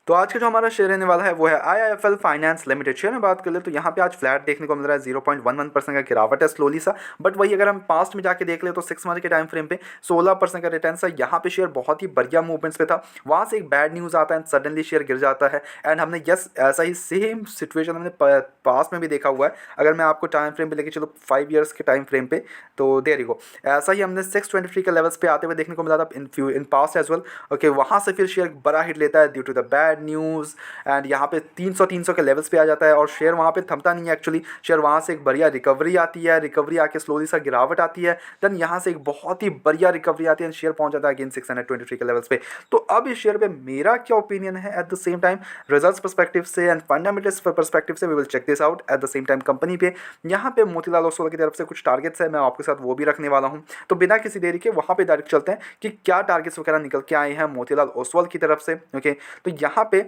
तो आज का जो हमारा शेयर रहने वाला है वो है IIFL फाइनेंस लिमिटेड। शेयर में बात कर ले तो यहाँ पे आज फ्लैट देखने को मिल रहा है, 0.11% का गिरावट है स्लोली सा। बट वही अगर हम पास्ट में जाके देख ले तो 6 मंथ के टाइम फ्रेम पे 16% का रिटर्न था। यहाँ पे शेयर बहुत ही बढ़िया मूवमेंट्स पे था, वहाँ से एक बैड न्यूज़ आता है एंड सडनली शेयर गिर जाता है। एंड हमने यस ऐसा ही सेम सिचुएशन हमने पास्ट में भी देखा हुआ है। अगर मैं आपको टाइम फ्रेम पे लेके चलो 5 ईयर्स के टाइम फ्रेम पे, तो देयर यू गो, ऐसा ही हमने 623 के लेवल्स पे आते हुए देखने को मिला था in past as well. Okay, वहाँ से फिर शेयर बड़ा हिट लेता है due to the bad news and यहाँ पे 300 के लेवल्स पे आ जाता है और शेयर वहाँ पे थमता नहीं है। एक्चुअली शेयर वहाँ से एक बढ़िया रिकवरी आती है, रिकवरी आके स्लोली सा गिरावट आती है, देन यहाँ से एक बहुत ही बढ़िया रिकवरी आती है, शेयर पहुँच जाता है अगेन 623 के लेवल्स पे। तो अब इस शेयर पे मेरा क्या ओपिनियन है at the same time results perspective से एंड फंडामेंटल्स पर्सपेक्टिव से, we will check this out at the same time. Company पे यहाँ पे मोतीलाल ओसवाल की तरफ से कुछ टारगेट्स है, मैं आपके साथ वो भी रखने वाला हूँ। तो बिना किसी देरी के वहाँ पे डायरेक्ट चलते हैं कि क्या टारगेट्स वगैरह निकल के आए हैं मोतीलाल ओसवाल की तरफ से। ओके, तो यहाँ पे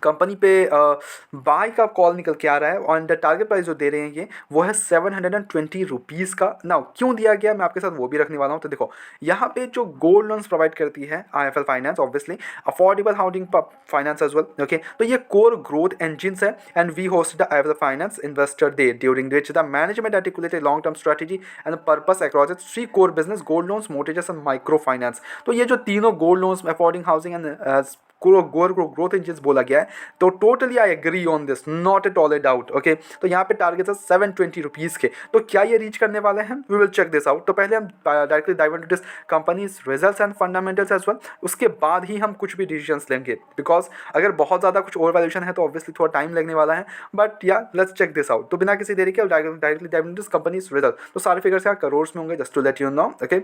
कंपनी पे बाय का कॉल निकल के आ रहा है और टारगेट प्राइस जो दे रहे हैं ये वो है 720 रुपीज़ का। नाउ क्यों दिया गया मैं आपके साथ वो भी रखने वाला हूँ। तो देखो यहाँ पे जो गोल्ड लोन्स प्रोवाइड करती है IIFL finance, obviously affordable housing finance as well. Okay, तो ये कोर ग्रोथ इंजिन्स है and we hosted the IIFL finance investor day during which the management articulated long term strategy and purpose across its 3 core business gold loans, mortgages and micro finance. तो ये जो तीनों gold loans, affording housing and growth engines बोला गया है। तो totally I agree on this, not at all a doubt. Okay, तो यहाँ पे टारगेट है 720 रुपीज़ के। तो क्या ये रीच करने वाले हैं, we will check this out. तो पहले हम directly dive into this company's results and fundamentals as well, उसके बाद ही हम कुछ भी डिसीजंस लेंगे, बिकॉज अगर बहुत ज़्यादा कुछ ओवर वैल्यूएशन है तो ऑब्वियसली थोड़ा टाइम लगने वाला है। बट या लेट्स चेक दिस आउट। तो बिना किसी देरी के directly dive into this company's result. तो सारे फिगर्स यहाँ करोड़ में होंगे, just to let you know. Okay,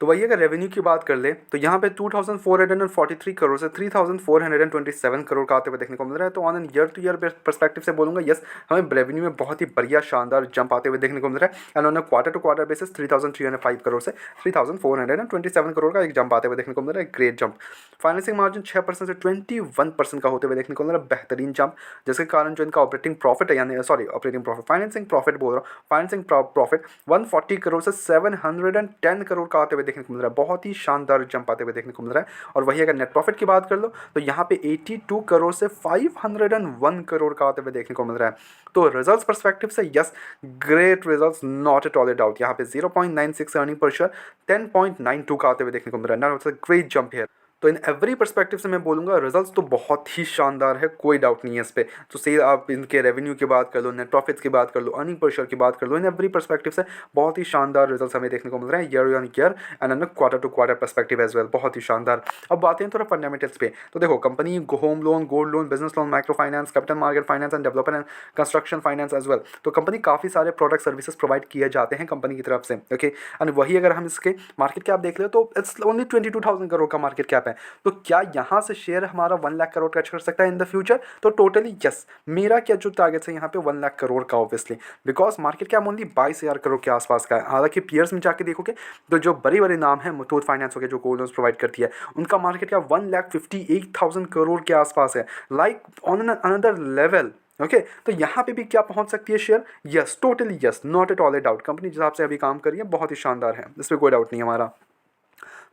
तो वही अगर रेवेन्यू की बात कर ले तो यहाँ पे 2443 करोड़ से 3427 करोड़ का आते हुए देखने को मिल रहा है। तो on an year two year perspective से बोलूँगा यस, हमें रेवेन्यू में बहुत ही बढ़िया शानदार जंप आते हुए देखने को मिल रहा है। And on quarter to quarter basis 3305 crore से 3427 करोड़ का एक जंप आते हुए देखने को मिल रहा है, ग्रेट जंप। फाइनेंसिंग मार्जिन 6% से 21% का होते हुए देखने को मिल रहा है, बेहतरीन जंप, जिसके कारण जो इनका ऑपरेटिंग प्रॉफिट है, यानी sorry operating profit, financing profit बोल रहा हूँ, फाइनेंसिंग प्रॉफिट 140 करोड़ से 710 करोड़ का आते हुए देखने को मिल रहा है, बहुत ही शानदार जंप आते हुए देखने को मिल रहा है। और वही अगर नेट प्रॉफिट की बात कर लो तो यहाँ पे 82 करोड़ से 501 करोड़ का आते हुए देखने को मिल रहा है। तो रिजल्ट्स पर्सपेक्टिव से yes, great results, not at all a doubt. यहाँ पे 0.96 अर्निंग पर शेयर 10.92 का आते हुए देखने को मिल रहा है, ना ग्रेट जंप है। तो इन एवरी परस्पेक्टिव से मैं बोलूँगा रिजल्ट्स तो बहुत ही शानदार है, कोई डाउट नहीं है इस पर। तो से आप इनके रेवेन्यू की बात कर लो, नेट प्रॉफिट्स की बात कर लो, अर्निंग पर शेयर की बात कर लो, इन एवरी परस्पेक्टिव से बहुत ही शानदार रिजल्ट्स हमें देखने को मिल रहे हैं year on year and on quarter to quarter perspective as well, बहुत ही शानदार। अब बातें हैं थोड़ा फंडामेंटल्स पे। तो देखो company home loan, gold loan, business loan, micro finance, capital market finance and development and construction finance as well. तो कंपनी काफ़ी सारे प्रोडक्ट सर्विसेज प्रोवाइड किए जाते हैं कंपनी की तरफ से। ओके, एंड वही अगर हम इसके मार्केट कैप देख ले तो इट्स ओनली 22,000 करोड़ का मार्केट कैप है। तो क्या यहाँ से शेयर हमारा 1 लाख करोड़ का कर सकता है इन द फ्यूचर? तो टोटली यस, मेरा क्या जो टारगेट है यहाँ पे 1 लाख करोड़ का, obviously because market cap only 22,000 crore के आसपास का है। हालांकि पीयर्स में जाके देखोगे तो जो बड़े बड़े नाम है, मुथूट फाइनेंस हो गया जो गोल्ड लोन्स प्रोवाइड करती है, उनका मार्केट कैप 1,58,000 करोड़ के आसपास है, like on another level. Okay, तो यहाँ पे भी क्या पहुँच सकती है share? Yes, totally yes, not at all a doubt. Company जिस हिसाब से अभी काम कर रही है बहुत ही शानदार है, इस पर कोई डाउट नहीं हमारा।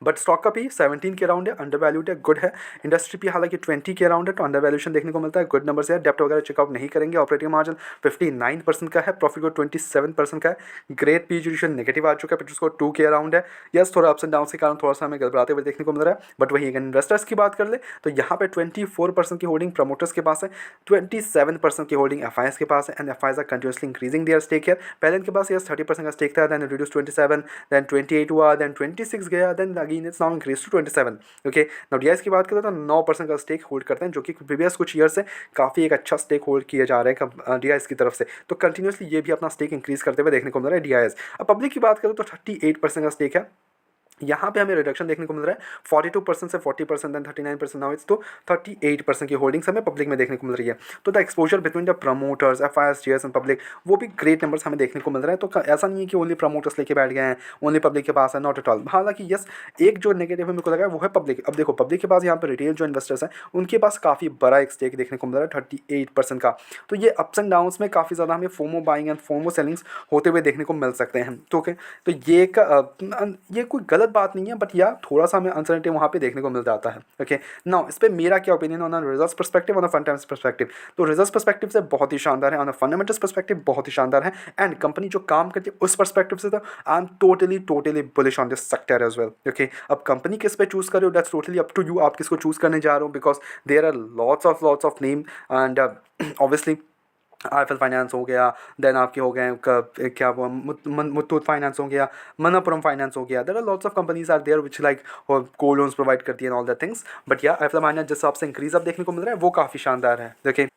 बट स्टॉक का भी 17 के अराउंड है, अंडर वैल्यूड है, गुड है। इंडस्ट्री भी हालांकि 20 के अराउंड है, तो अंडर वैल्यूएशन देखने को मिलता है, गुड नंबर है। डेप्ट वगैरह चेकआउट नहीं करेंगे। ऑपरेटिंग मार्जिन 59% का है, प्रॉफिट को 27% का है। ग्रेट पी रेशियो नेगेटिव आ चुका है, पिट स्कोर 2 के अराउंड है। यस, थोड़ा अप्स एंड डाउन के कारण थोड़ा सा हमें गड़बड़ाते हुए देखने को मिल रहा है। बट वही अगर इन्वेस्टर्स की बात कर ले तो यहाँ पे 24% की होल्डिंग प्रमोटर्स के पास है, 27% की होल्डिंग एफआईएस के पास है and FIIs are continuously increasing their stake है। पहले इनके पास यस 30% का स्टेक था, देन रिड्यूस 27, देन 28 हुआ, देन 26 गया, then again it's now increase to 27। Okay, now DIIs की बात करें तो 9% का स्टेक होल्ड करते हैं, जो कि प्रीवियस कुछ ईयर से काफ़ी एक अच्छा स्टेक होल्ड किए जा रहे हैं डीआईएस की तरफ से। तो कंटिन्यूसली ये भी अपना स्टेक इंक्रीज करते हुए देखने को मिल रहा है डीआईएस। अब पब्लिक की बात करें तो 38% का स्टेक है। यहाँ पे हमें रिडक्शन देखने को मिल रहा है 42% से 40%, देन 39% नाउ इट्स तो 38% की होल्डिंग्स हमें पब्लिक में देखने को मिल रही है। तो the exposure between the promoters, FIS, GS and public, वो भी ग्रेट नंबर्स हमें देखने को मिल रहा है। तो ऐसा नहीं है कि ओनली प्रमोटर्स लेके बैठ गए हैं, ओनली पब्लिक के पास है, नॉट एट ऑल। हालांकि यस, एक जो नेगेटिव मेरे को लगा है वो है पब्लिक। अब देखो पब्लिक के पास यहाँ पर रिटेल जो इन्वेस्टर्स हैं उनके पास काफ़ी बड़ा एक स्टेक देखने को मिल रहा है 38% का। तो ये अप्स एंड डाउन्स में काफ़ी ज़्यादा हमें FOMO buying and FOMO ceilings होते हुए देखने को मिल सकते हैं। तो ओके, तो ये कोई गलत गलत बात नहीं है, बट या थोड़ा सा हमें अनसर्टेनिटी वहाँ पे देखने को मिल जाता है। ओके, नाउ इस पर मेरा क्या opinion on results perspective, on fundamentals perspective. तो रिजल्ट्स परस्पेक्टिव से बहुत ही शानदार है, ऑन फंडामेंटल्स परस्पेक्टिव बहुत ही शानदार है, एंड कंपनी जो काम करती है उस परस्पेक्टिव से तो I am totally bullish on this sector as well. Okay, अब कंपनी किस पे चूज कर रहे हो that's totally up to you, आप किसको चूज करने जा रहे हो, because there are lots of name and obviously IIFL finance हो गया, देन आपके हो गए क्या वो मुथूट फाइनेंस हो गया, मनप्पुरम फाइनेंस हो गया, there are lots of companies are there which like gold loans provide करती है ऑल दैट थिंग्स, बट या आईएफएल फाइनेंस जिस हिसाब से इंक्रीज अब देखने को मिल रहा है वो काफ़ी शानदार है। देखिए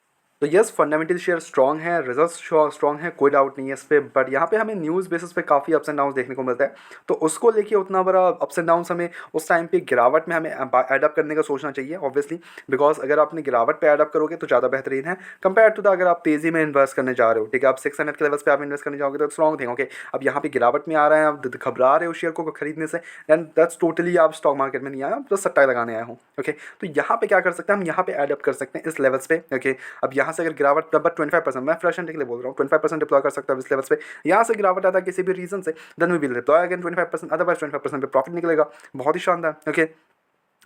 तो यस, फंडामेंटल शेयर स्ट्रॉन्ग है, रिजल्ट स्ट्रॉन्ग है, कोई डाउट नहीं है इस पर, बट यहाँ पे हमें न्यूज़ बेसिस पे काफ़ी अप्स एंड डाउन देखने को मिलता है, तो उसको लेके उतना बड़ा अप्स एंड डाउन हमें उस टाइम पे गिरावट में हमें एडअप करने का सोचना चाहिए ऑब्वियसली, बिकॉज अगर आपने गिरावट पे एडअप करोगे तो ज़्यादा बेहतरीन है कंपेयर टू द अगर आप तेज़ी में इन्वेस्ट करने जा रहे हो। ठीक है, आप 600 के लेवल्स पे आप इन्वेस्ट करने जाओगे तो स्ट्रॉन्ग थिंग। ओके, अब यहाँ पे गिरावट में आ रहे हैं, आप घबरा रहे हो शेयर को खरीदने से, देन दैट्स टोटली आप स्टॉक मार्केट में नहीं आया, तो सट्टा लगाने आया हूँ। ओके, तो यहाँ पे क्या कर सकते हैं हम, यहाँ पे एडअप कर सकते हैं इस लेवल्स पे। ओके, अब यहाँ से अगर गिरावट 25%, मैं फ्रेश एंड के लिए बोल रहा हूँ, 25% डिप्लॉय कर सकता है इस लेवल्स पे, यहाँ से गिरावट आता है किसी भी रीजन से, then we will deploy again 25%, otherwise 25% पे प्रॉफिट निकलेगा। बहुत ही शानदार। ओके,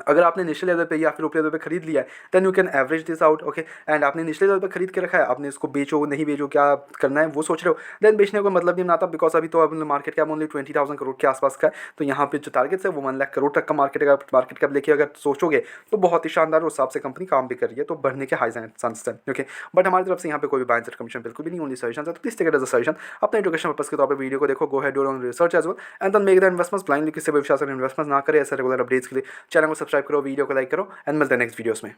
अगर आपने निचले लेवल पे या फिर ऊपरी लेवल पे खरीद लिया है then you can average this out. Okay, and आपने निचले लेवल पे खरीद के रखा है, आपने इसको बेचो नहीं बेचो क्या करना है वो सोच रहे हो, देन बेचने को मतलब नहीं बनाता, बिकॉज अभी तो अब मार्केट कैप ओनली 20,000 करोड़ के आसपास का है, तो यहाँ पे जो टारगेट है वो 1 लाख करोड़ तक का मार्केट कैप लेके अगर सोचोगे तो बहुत ही शानदार उस हिसाब से कंपनी काम भी कर रही है, तो बढ़ने के हाई चांसेस है। ओके, बट हमारी तरफ से यहाँ पे कोई भी बाय एंड कमीशन बिल्कुल भी नहीं, ओनली सजेशन है, तो please take it as a suggestion, अपने एजुकेशन पर्पस के तौर पर वीडियो को देखो, go head on research as well and then make the investments blindly, किसी भी विश्वास इन्वेस्टमेंट ना करें। ऐसे रेगुलर अपडेट्स के लिए चैनल को सब्सक्राइब करो, वीडियो को लाइक करो, एंड मिलते हैं नेक्स्ट वीडियोस में।